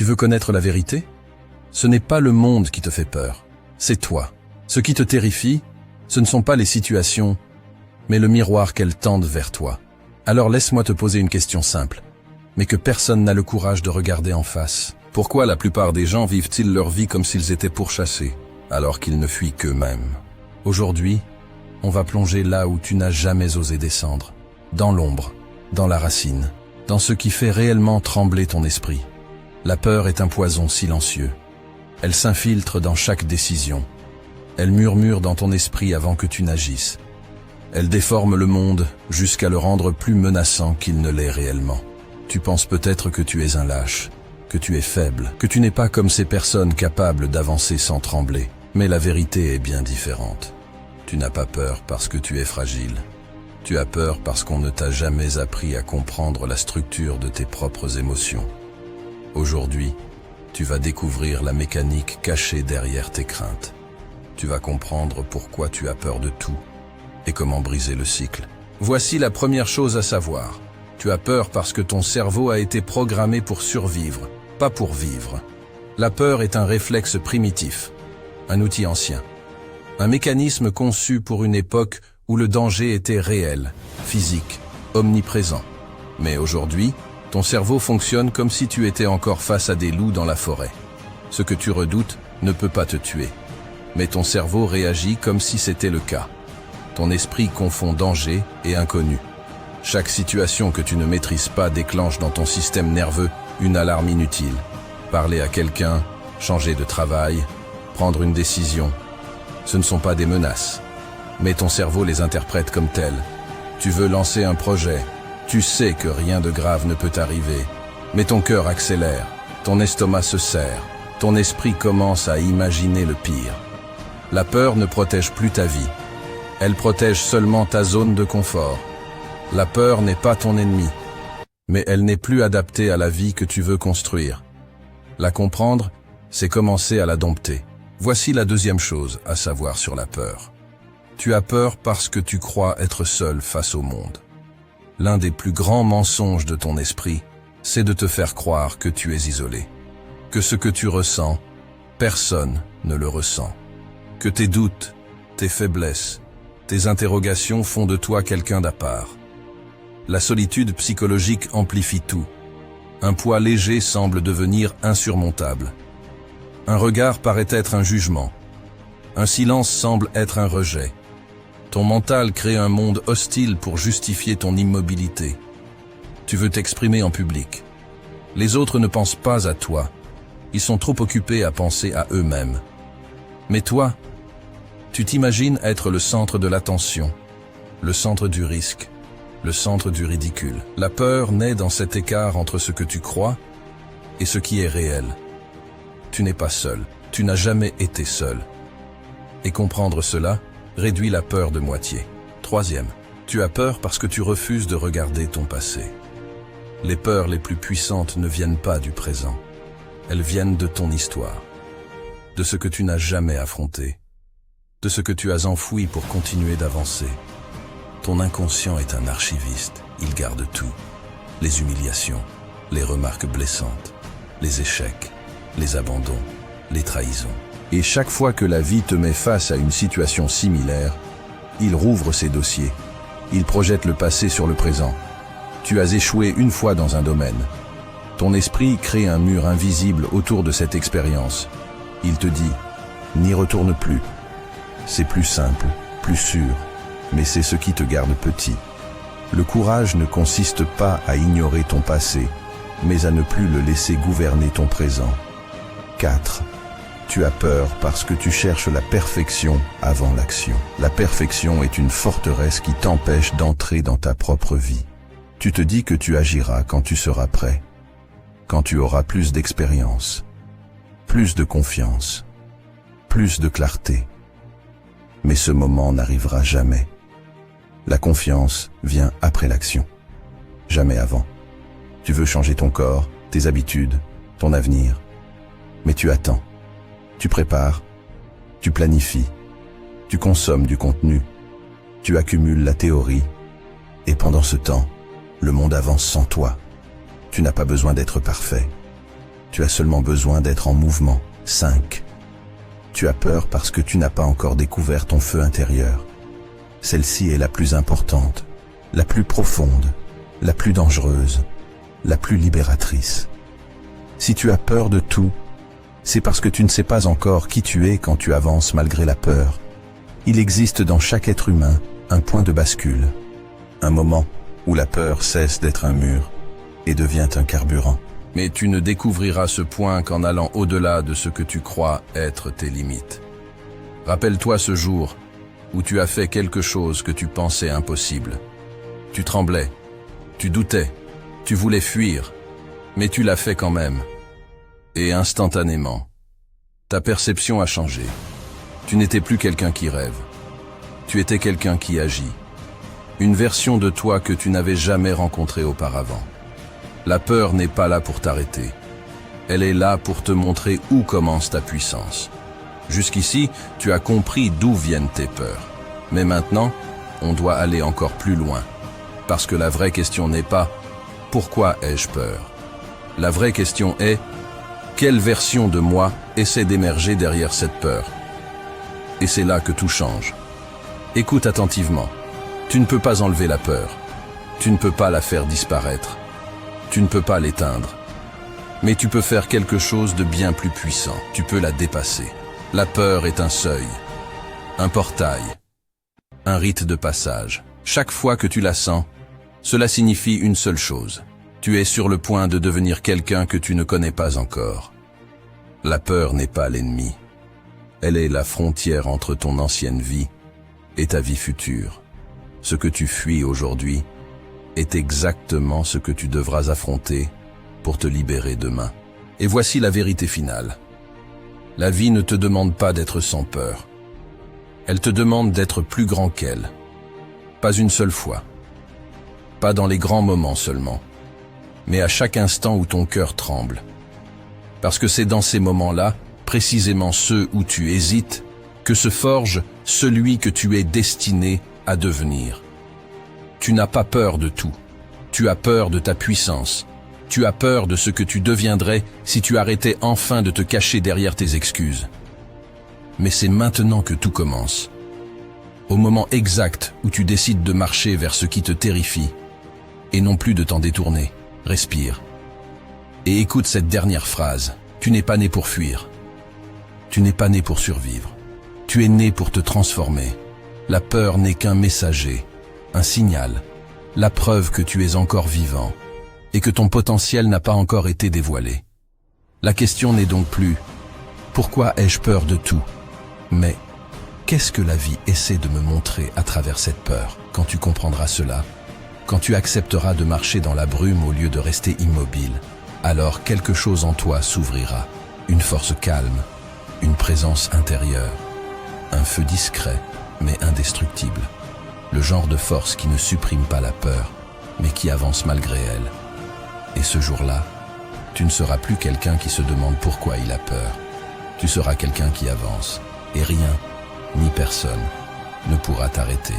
Tu veux connaître la vérité? Ce n'est pas le monde qui te fait peur, c'est toi. Ce qui te terrifie, ce ne sont pas les situations, mais le miroir qu'elles tendent vers toi. Alors laisse-moi te poser une question simple, mais que personne n'a le courage de regarder en face. Pourquoi la plupart des gens vivent-ils leur vie comme s'ils étaient pourchassés, alors qu'ils ne fuient qu'eux-mêmes? Aujourd'hui, on va plonger là où tu n'as jamais osé descendre, dans l'ombre, dans la racine, dans ce qui fait réellement trembler ton esprit. La peur est un poison silencieux. Elle s'infiltre dans chaque décision. Elle murmure dans ton esprit avant que tu n'agisses. Elle déforme le monde jusqu'à le rendre plus menaçant qu'il ne l'est réellement. Tu penses peut-être que tu es un lâche, que tu es faible, que tu n'es pas comme ces personnes capables d'avancer sans trembler. Mais la vérité est bien différente. Tu n'as pas peur parce que tu es fragile. Tu as peur parce qu'on ne t'a jamais appris à comprendre la structure de tes propres émotions. Aujourd'hui, tu vas découvrir la mécanique cachée derrière tes craintes. Tu vas comprendre pourquoi tu as peur de tout et comment briser le cycle. Voici la première chose à savoir. Tu as peur parce que ton cerveau a été programmé pour survivre, pas pour vivre. La peur est un réflexe primitif, un outil ancien, un mécanisme conçu pour une époque où le danger était réel, physique, omniprésent. Mais aujourd'hui, ton cerveau fonctionne comme si tu étais encore face à des loups dans la forêt. Ce que tu redoutes ne peut pas te tuer, mais ton cerveau réagit comme si c'était le cas. Ton esprit confond danger et inconnu. Chaque situation que tu ne maîtrises pas déclenche dans ton système nerveux une alarme inutile. Parler à quelqu'un, changer de travail, prendre une décision. Ce ne sont pas des menaces, mais ton cerveau les interprète comme telles. Tu veux lancer un projet. Tu sais que rien de grave ne peut t'arriver, mais ton cœur accélère, ton estomac se serre, ton esprit commence à imaginer le pire. La peur ne protège plus ta vie, elle protège seulement ta zone de confort. La peur n'est pas ton ennemi, mais elle n'est plus adaptée à la vie que tu veux construire. La comprendre, c'est commencer à la dompter. Voici la deuxième chose à savoir sur la peur. Tu as peur parce que tu crois être seul face au monde. L'un des plus grands mensonges de ton esprit, c'est de te faire croire que tu es isolé. Que ce que tu ressens, personne ne le ressent. Que tes doutes, tes faiblesses, tes interrogations font de toi quelqu'un d'à part. La solitude psychologique amplifie tout. Un poids léger semble devenir insurmontable. Un regard paraît être un jugement. Un silence semble être un rejet. Ton mental crée un monde hostile pour justifier ton immobilité. Tu veux t'exprimer en public. Les autres ne pensent pas à toi. Ils sont trop occupés à penser à eux-mêmes. Mais toi, tu t'imagines être le centre de l'attention, le centre du risque, le centre du ridicule. La peur naît dans cet écart entre ce que tu crois et ce qui est réel. Tu n'es pas seul, tu n'as jamais été seul. Et comprendre cela réduit la peur de moitié. Troisième, tu as peur parce que tu refuses de regarder ton passé. Les peurs les plus puissantes ne viennent pas du présent. Elles viennent de ton histoire, de ce que tu n'as jamais affronté, de ce que tu as enfoui pour continuer d'avancer. Ton inconscient est un archiviste, il garde tout. Les humiliations, les remarques blessantes, les échecs, les abandons, les trahisons. Et chaque fois que la vie te met face à une situation similaire, il rouvre ses dossiers. Il projette le passé sur le présent. Tu as échoué une fois dans un domaine. Ton esprit crée un mur invisible autour de cette expérience. Il te dit, n'y retourne plus. C'est plus simple, plus sûr, mais c'est ce qui te garde petit. Le courage ne consiste pas à ignorer ton passé, mais à ne plus le laisser gouverner ton présent. 4. Tu as peur parce que tu cherches la perfection avant l'action. La perfection est une forteresse qui t'empêche d'entrer dans ta propre vie. Tu te dis que tu agiras quand tu seras prêt, quand tu auras plus d'expérience, plus de confiance, plus de clarté. Mais ce moment n'arrivera jamais. La confiance vient après l'action, jamais avant. Tu veux changer ton corps, tes habitudes, ton avenir, mais tu attends. Tu prépares, tu planifies, tu consommes du contenu, tu accumules la théorie, et pendant ce temps, le monde avance sans toi. Tu n'as pas besoin d'être parfait. Tu as seulement besoin d'être en mouvement. 5. Tu as peur parce que tu n'as pas encore découvert ton feu intérieur. Celle-ci est la plus importante, la plus profonde, la plus dangereuse, la plus libératrice. Si tu as peur de tout, c'est parce que tu ne sais pas encore qui tu es quand tu avances malgré la peur. Il existe dans chaque être humain un point de bascule, un moment où la peur cesse d'être un mur et devient un carburant. Mais tu ne découvriras ce point qu'en allant au-delà de ce que tu crois être tes limites. Rappelle-toi ce jour où tu as fait quelque chose que tu pensais impossible. Tu tremblais, tu doutais, tu voulais fuir, mais tu l'as fait quand même. Et instantanément, ta perception a changé. Tu n'étais plus quelqu'un qui rêve. Tu étais quelqu'un qui agit. Une version de toi que tu n'avais jamais rencontrée auparavant. La peur n'est pas là pour t'arrêter. Elle est là pour te montrer où commence ta puissance. Jusqu'ici, tu as compris d'où viennent tes peurs. Mais maintenant, on doit aller encore plus loin. Parce que la vraie question n'est pas « Pourquoi ai-je peur ?» La vraie question est « Quelle version de moi essaie d'émerger derrière cette peur ?» Et c'est là que tout change. Écoute attentivement. Tu ne peux pas enlever la peur. Tu ne peux pas la faire disparaître. Tu ne peux pas l'éteindre. Mais tu peux faire quelque chose de bien plus puissant. Tu peux la dépasser. La peur est un seuil, un portail, un rite de passage. Chaque fois que tu la sens, cela signifie une seule chose. Tu es sur le point de devenir quelqu'un que tu ne connais pas encore. La peur n'est pas l'ennemi. Elle est la frontière entre ton ancienne vie et ta vie future. Ce que tu fuis aujourd'hui est exactement ce que tu devras affronter pour te libérer demain. Et voici la vérité finale. La vie ne te demande pas d'être sans peur. Elle te demande d'être plus grand qu'elle. Pas une seule fois. Pas dans les grands moments seulement, mais à chaque instant où ton cœur tremble. Parce que c'est dans ces moments-là, précisément ceux où tu hésites, que se forge celui que tu es destiné à devenir. Tu n'as pas peur de tout. Tu as peur de ta puissance. Tu as peur de ce que tu deviendrais si tu arrêtais enfin de te cacher derrière tes excuses. Mais c'est maintenant que tout commence. Au moment exact où tu décides de marcher vers ce qui te terrifie, et non plus de t'en détourner. Respire. Et écoute cette dernière phrase. Tu n'es pas né pour fuir. Tu n'es pas né pour survivre. Tu es né pour te transformer. La peur n'est qu'un messager, un signal, la preuve que tu es encore vivant et que ton potentiel n'a pas encore été dévoilé. La question n'est donc plus « Pourquoi ai-je peur de tout ?» mais « Qu'est-ce que la vie essaie de me montrer à travers cette peur ?» Quand tu comprendras cela, quand tu accepteras de marcher dans la brume au lieu de rester immobile, alors quelque chose en toi s'ouvrira, une force calme, une présence intérieure, un feu discret mais indestructible, le genre de force qui ne supprime pas la peur, mais qui avance malgré elle. Et ce jour-là, tu ne seras plus quelqu'un qui se demande pourquoi il a peur. Tu seras quelqu'un qui avance, et rien, ni personne, ne pourra t'arrêter.